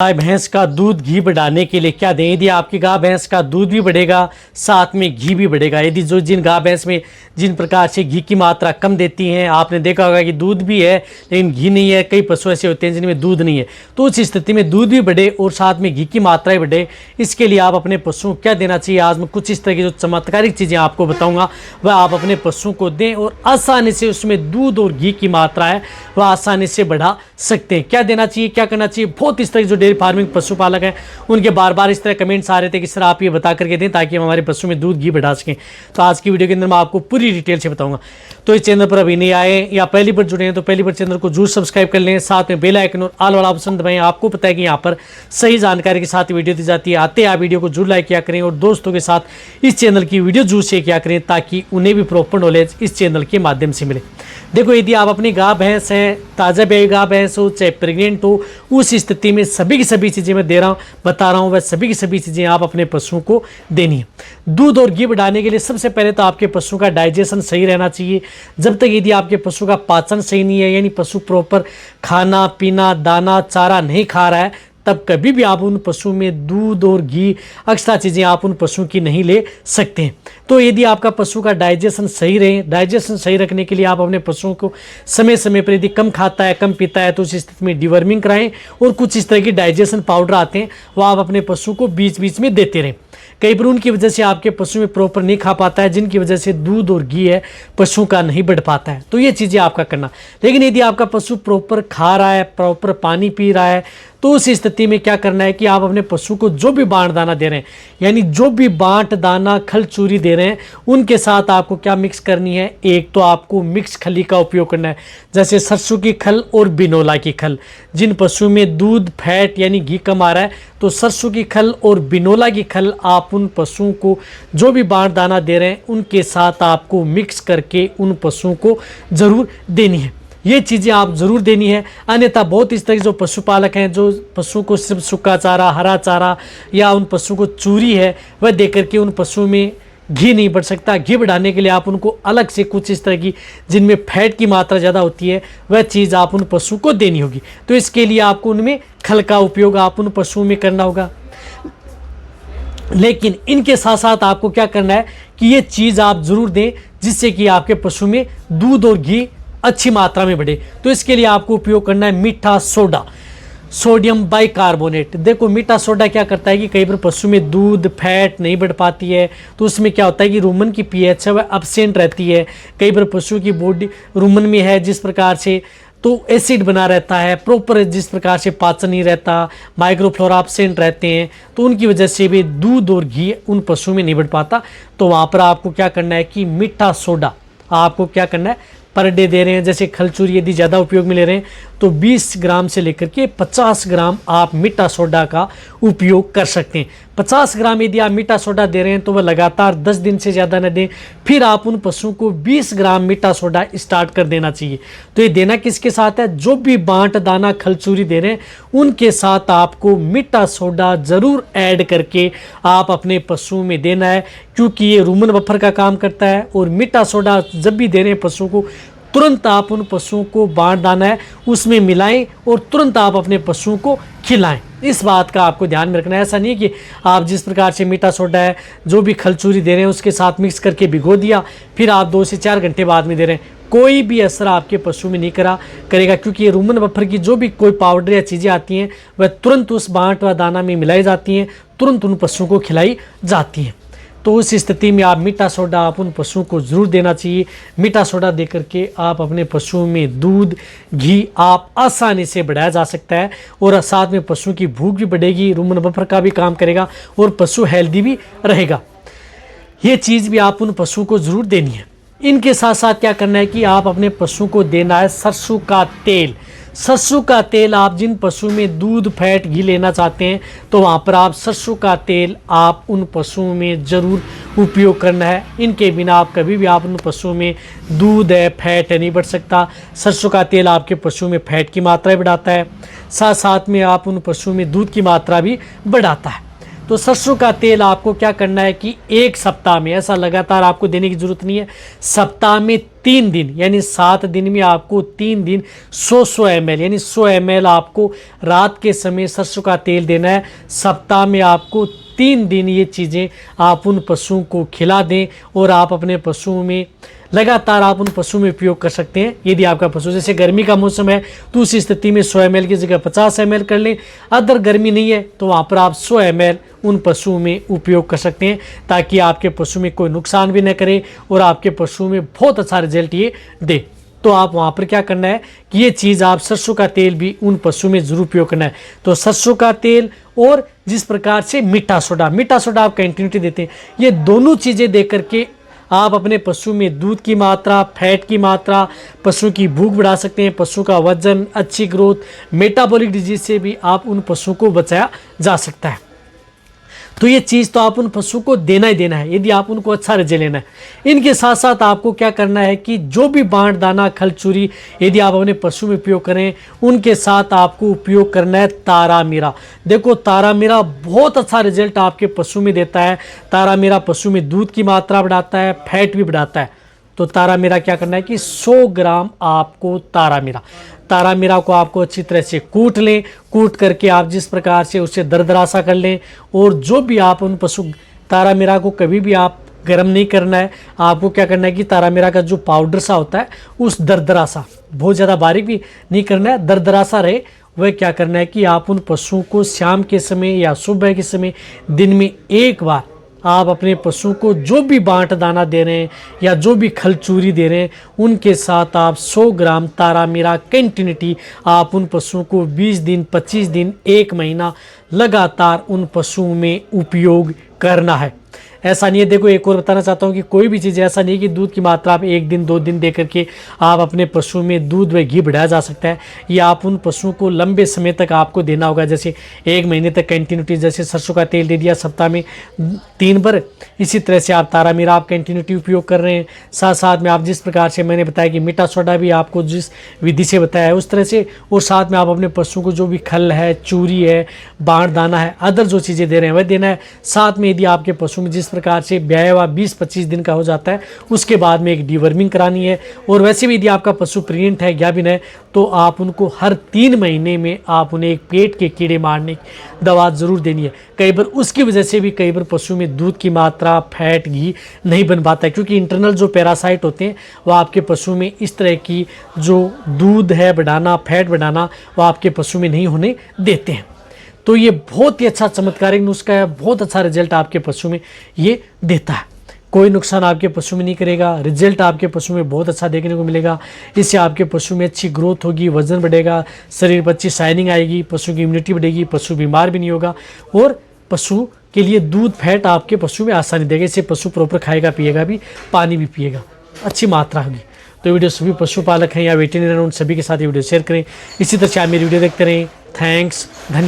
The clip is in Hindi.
गाय भैंस का दूध घी बढ़ाने के लिए क्या दें। यदि आपकी गाय भैंस का दूध भी बढ़ेगा साथ में घी भी बढ़ेगा। यदि जिन गाय भैंस में जिन प्रकार से घी की मात्रा कम देती हैं, आपने देखा होगा कि दूध भी है लेकिन घी नहीं है। कई पशु ऐसे होते हैं जिनमें दूध नहीं है, तो उस स्थिति में दूध भी बढ़े और साथ में घी की मात्रा भी बढ़े, इसके लिए आप अपने पशुओं को क्या देना चाहिए। आज मैं कुछ इस तरह की जो चमत्कारिक चीज़ें आपको बताऊँगा वह आप अपने पशुओं को दें और आसानी से उसमें दूध और घी की मात्रा है वह आसानी से बढ़ा सकते हैं। क्या देना चाहिए, क्या करना चाहिए। बहुत इस तरह की जो डेयरी फार्मिंग पशुपालक हैं उनके बार बार इस तरह कमेंट्स आ रहे थे कि सर आप ये बता करके दें ताकि हम हमारे पशु में दूध घी बढ़ा सकें। तो आज की वीडियो के अंदर मैं आपको पूरी डिटेल से बताऊंगा। तो इस चैनल पर अभी नहीं आए या पहली बार जुड़े हैं तो पहली बार चैनल को जरूर सब्सक्राइब कर लें, साथ में बेल आइकन और ऑल वाला ऑप्शन दबाएं। आपको पता है कि यहाँ पर सही जानकारी के साथ वीडियो दी जाती है। आते आप वीडियो को जरूर लाइक किया करें और दोस्तों के साथ इस चैनल की वीडियो जरूर शेयर किया करें ताकि उन्हें भी प्रॉपर नॉलेज इस चैनल के माध्यम से मिले। देखो, यदि आप अपनी गाय भैंस है, ताज़ा ब्याई गाय भैंस हो चाहे प्रेग्नेंट हो, उस स्थिति में सभी की सभी चीज़ें मैं बता रहा हूँ वह सभी की सभी चीज़ें आप अपने पशुओं को देनी है। दूध और घी बढ़ाने के लिए सबसे पहले तो आपके पशु का डाइजेशन सही रहना चाहिए। जब तक यदि आपके पशु का पाचन सही नहीं है, यानी पशु प्रॉपर खाना पीना दाना चारा नहीं खा रहा है, तब कभी भी आप उन पशु में दूध और घी एक्स्ट्रा चीज़ें आप उन पशुओं की नहीं ले सकते हैं। तो यदि आपका पशु का डाइजेशन सही रहे, डाइजेशन सही रखने के लिए आप अपने पशुओं को समय समय पर यदि कम खाता है कम पीता है तो उस स्थिति में डिवर्मिंग कराएं और कुछ इस तरह की डाइजेशन पाउडर आते हैं वो आप अपने पशु को बीच बीच में देते रहें। कई बार उनकी वजह से आपके पशु में प्रॉपर नहीं खा पाता है, जिनकी वजह से दूध और घी है पशु का नहीं बढ़ पाता है। तो ये चीज़ें आपका करना। लेकिन यदि आपका पशु प्रॉपर खा रहा है, प्रॉपर पानी पी रहा है, तो उस स्थिति में क्या करना है कि आप अपने पशु को जो भी बांट दाना दे रहे हैं, यानी जो भी बांट दाना खल चूरी दे रहे हैं, उनके साथ आपको क्या मिक्स करनी है। एक तो आपको मिक्स खली का उपयोग करना है, जैसे सरसों की खल और बिनोला की खल। जिन पशु में दूध फैट यानी घी कम आ रहा है तो सरसों की खल और बिनोला की खल आप उन पशुओं को जो भी बांट दाना दे रहे हैं उनके साथ आपको मिक्स करके उन पशुओं को ज़रूर देनी है। ये चीज़ें आप ज़रूर देनी है। अन्यथा बहुत इस तरह के जो पशुपालक हैं जो पशु को सिर्फ सूखा चारा, हरा चारा या उन पशु को चूरी है वह दे करके उन पशुओं में घी नहीं बढ़ सकता। घी बढ़ाने के लिए आप उनको अलग से कुछ इस तरह की जिनमें फैट की मात्रा ज़्यादा होती है वह चीज़ आप उन पशु को देनी होगी। तो इसके लिए आपको उनमें खल का उपयोग आप उन पशुओं में करना होगा। लेकिन इनके साथ साथ आपको क्या करना है कि ये चीज़ आप ज़रूर दें जिससे कि आपके पशु में दूध और घी अच्छी मात्रा में बढ़े। तो इसके लिए आपको उपयोग करना है मीठा सोडा, सोडियम बाइकार्बोनेट। देखो, मीठा सोडा क्या करता है कि कई बार पशु में दूध फैट नहीं बढ़ पाती है तो उसमें क्या होता है कि रुमन की पीएच है वह एब्सेंट रहती है। कई बार पशु की बॉडी रुमन में है जिस प्रकार से तो एसिड बना रहता है, प्रॉपर जिस प्रकार से पाचन नहीं रहता, माइक्रोफ्लोरा एब्सेंट रहते हैं, तो उनकी वजह से भी दूध और घी उन पशु में नहीं बढ़ पाता। तो वहाँ पर आपको क्या करना है कि मीठा सोडा आपको क्या करना है पर डे दे रहे हैं। जैसे खलचूरी यदि ज़्यादा उपयोग में ले रहे हैं तो 20 ग्राम से लेकर के 50 ग्राम आप मीठा सोडा का उपयोग कर सकते हैं। 50 ग्राम यदि आप मीठा सोडा दे रहे हैं तो वह लगातार 10 दिन से ज़्यादा न दें। फिर आप उन पशुओं को 20 ग्राम मीठा सोडा स्टार्ट कर देना चाहिए। तो ये देना किसके साथ है, जो भी बांट दाना खलचूरी दे रहे हैं उनके साथ आपको मीठा सोडा ज़रूर ऐड करके आप अपने पशुओं में देना है, क्योंकि ये रूमन बफर का काम करता है। और मीठा सोडा जब भी दे रहे हैं पशुओं को तुरंत आप उन पशुओं को बांट दाना है उसमें मिलाएं और तुरंत आप अपने पशुओं को खिलाएं। इस बात का आपको ध्यान में रखना है। ऐसा नहीं कि आप जिस प्रकार से मीठा सोडा है जो भी खलचूरी दे रहे हैं उसके साथ मिक्स करके भिगो दिया फिर आप 2 से 4 घंटे बाद में दे रहे हैं, कोई भी असर आपके पशु में नहीं करेगा। क्योंकि ये रूमन बफर की जो भी कोई पाउडर या चीज़ें आती हैं वह तुरंत उस बांट व दाना में मिलाई जाती हैं, तुरंत उन पशुओं को खिलाई जाती हैं। तो उस स्थिति में आप मीठा सोडा आप उन पशुओं को ज़रूर देना चाहिए। मीठा सोडा दे करके आप अपने पशुओं में दूध घी आप आसानी से बढ़ाया जा सकता है और साथ में पशुओं की भूख भी बढ़ेगी, रूमन बफर का भी काम करेगा और पशु हेल्दी भी रहेगा। ये चीज़ भी आप उन पशुओं को ज़रूर देनी है। इनके साथ साथ क्या करना है कि आप अपने पशुओं को देना है सरसों का तेल। सरसों का तेल आप जिन पशु में दूध फैट घी लेना चाहते हैं तो वहाँ पर आप सरसों का तेल आप उन पशुओं में ज़रूर उपयोग करना है। इनके बिना आप कभी भी आप उन पशुओं में दूध है फैट है नहीं बढ़ सकता। सरसों का तेल आपके पशुओं में फैट की मात्रा बढ़ाता है, साथ साथ में आप उन पशुओं में दूध की मात्रा भी बढ़ाता है। तो सरसों का तेल आपको क्या करना है कि 1 सप्ताह में, ऐसा लगातार आपको देने की ज़रूरत नहीं है, सप्ताह में 3 दिन यानी 7 दिन में आपको 3 दिन 100 ml यानी 100 ml आपको रात के समय सरसों का तेल देना है। सप्ताह में आपको 3 दिन ये चीज़ें आप उन पशुओं को खिला दें और आप अपने पशुओं में लगातार आप उन पशुओं में उपयोग कर सकते हैं। यदि आपका पशु जैसे गर्मी का मौसम है तो उस स्थिति में 100 ml की जगह 50 ml कर लें। अगर गर्मी नहीं है तो वहाँ पर आप 100 ml उन पशुओं में उपयोग कर सकते हैं ताकि आपके पशु में कोई नुकसान भी न करे और आपके पशुओं में बहुत अच्छा रिजल्ट ये दे। तो आप वहाँ पर क्या करना है कि ये चीज़ आप सरसों का तेल भी उन पशुओं में ज़रूर उपयोग करना है। तो सरसों का तेल और जिस प्रकार से मीठा सोडा आप कंटिन्यूटी देते हैं, ये दोनों चीज़ें दे करके आप अपने पशु में दूध की मात्रा, फैट की मात्रा, पशु की भूख बढ़ा सकते हैं, पशु का वजन, अच्छी ग्रोथ, मेटाबॉलिक डिजीज से भी आप उन पशुओं को बचाया जा सकता है। तो ये चीज़ तो आप उन पशु को देना ही देना है यदि आप उनको अच्छा रिजल्ट लेना है। इनके साथ साथ आपको क्या करना है कि जो भी बांट दाना, खल चूरी यदि आप अपने पशु में उपयोग करें, उनके साथ आपको उपयोग करना है तारामीरा। देखो तारामीरा बहुत अच्छा रिजल्ट आपके पशु में देता है। तारामीरा पशु में दूध की मात्रा बढ़ाता है, फैट भी बढ़ाता है। तो तारामीरा क्या करना है कि 100 ग्राम आपको तारामीरा को आपको अच्छी तरह से कूट लें। कूट करके आप जिस प्रकार से उसे दरदरासा कर लें और जो भी आप उन पशु तारामीरा को कभी भी आप गर्म नहीं करना है। आपको क्या करना है कि तारामीरा का जो पाउडर सा होता है उस दरदरासा, बहुत ज़्यादा बारीक भी नहीं करना है, दरदरासा रहे। वह क्या करना है कि आप उन पशुओं को शाम के समय या सुबह के समय दिन में एक बार आप अपने पशु को जो भी बांट दाना दे रहे हैं या जो भी खल चूरी दे रहे हैं उनके साथ आप 100 ग्राम तारामीरा कंटिन्यूटी आप उन पशुओं को 20 दिन, 25 दिन, 1 महीना लगातार उन पशुओं में उपयोग करना है। ऐसा नहीं है, देखो एक और बताना चाहता हूँ कि कोई भी चीज़ ऐसा नहीं है कि दूध की मात्रा आप 1 दिन 2 दिन दे करके आप अपने पशु में दूध व घी बढ़ाया जा सकता है। ये आप उन पशुओं को लंबे समय तक आपको देना होगा, जैसे 1 महीने तक कंटिन्यूटी, जैसे सरसों का तेल दे दिया सप्ताह में 3 बार, इसी तरह से आप तारामीरा आप कंटिन्यूटी उपयोग कर रहे हैं। साथ साथ में आप जिस प्रकार से मैंने बताया कि मीठा सोडा भी आपको जिस विधि से बताया है उस तरह से, और साथ में आप अपने पशुओं को जो भी खल है, चूरी है, बांट दाना है, अदर जो चीज़ें दे रहे हैं वह देना है। साथ में यदि आपके पशु में जिस प्रकार से ब्याह हुआ 20-25 दिन का हो जाता है उसके बाद में एक डीवर्मिंग करानी है। और वैसे भी यदि आपका पशु प्रेग्नेंट है, गाभिन है, तो आप उनको हर 3 महीने में आप उन्हें एक पेट के कीड़े मारने की दवा ज़रूर देनी है। कई बार उसकी वजह से भी कई बार पशु में दूध की मात्रा, फैट, घी नहीं बन पाता है, क्योंकि इंटरनल जो पैरासाइट होते हैं वह आपके पशु में इस तरह की जो दूध है बढ़ाना, फैट बढ़ाना, वह आपके पशु में नहीं होने देते हैं। तो ये बहुत ही अच्छा चमत्कारिक नुस्खा है, बहुत अच्छा रिजल्ट आपके पशु में ये देता है। कोई नुकसान आपके पशु में नहीं करेगा, रिजल्ट आपके पशु में बहुत अच्छा देखने को मिलेगा। इससे आपके पशु में अच्छी ग्रोथ होगी, वजन बढ़ेगा, शरीर पर अच्छी शाइनिंग आएगी, पशु की इम्यूनिटी बढ़ेगी, पशु बीमार भी नहीं होगा और पशु के लिए दूध, फैट आपके पशु में आसानी देगा। इससे पशु प्रॉपर खाएगा, पिएगा भी, पानी भी पिएगा, अच्छी मात्रा होगी। तो वीडियो सभी पशुपालक हैं या वेटेरिनरी उन सभी के साथ ये वीडियो शेयर करें। इसी तरह से आप मेरी वीडियो देखते रहें। थैंक्स, धन्यवाद।